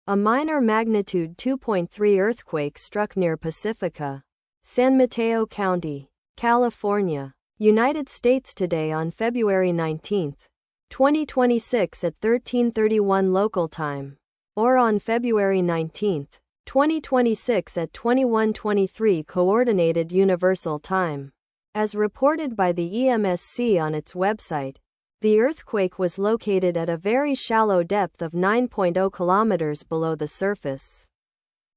A minor magnitude 2.3 earthquake struck near Pacifica, San Mateo County, California, United States today on February 19, 2026 at 13:31 local time, or on February 19, 2026 at 21:23 Coordinated Universal Time. As reported by the EMSC on its website, the earthquake was located at a very shallow depth of 9.0 kilometers below the surface.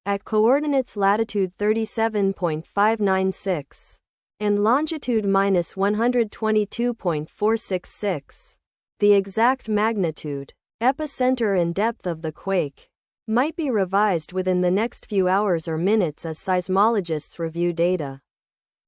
At coordinates latitude 37.596 and longitude -122.466. The exact magnitude, epicenter and depth of the quake might be revised within the next few hours or minutes as seismologists review data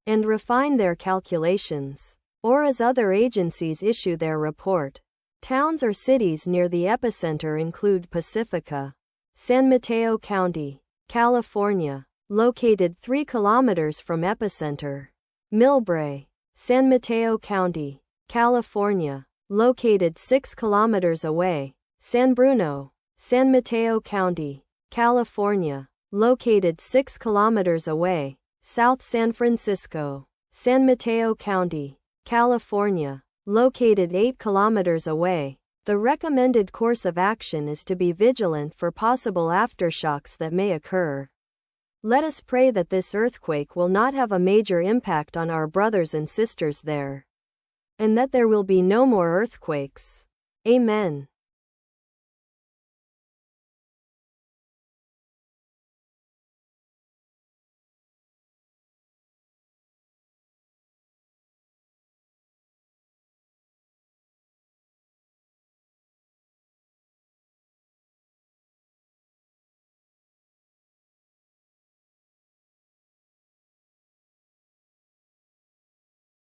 and refine their calculations, or as other agencies issue their report. Towns or cities near the epicenter include Pacifica, San Mateo County, California, located 3 kilometers from epicenter; Millbrae, San Mateo County, California, located 6 kilometers away; San Bruno, San Mateo County, California, located 6 kilometers away; South San Francisco, San Mateo County, California, located 8 kilometers away. The recommended course of action is to be vigilant for possible aftershocks that may occur. Let us pray that this earthquake will not have a major impact on our brothers and sisters there, and that there will be no more earthquakes. Amen.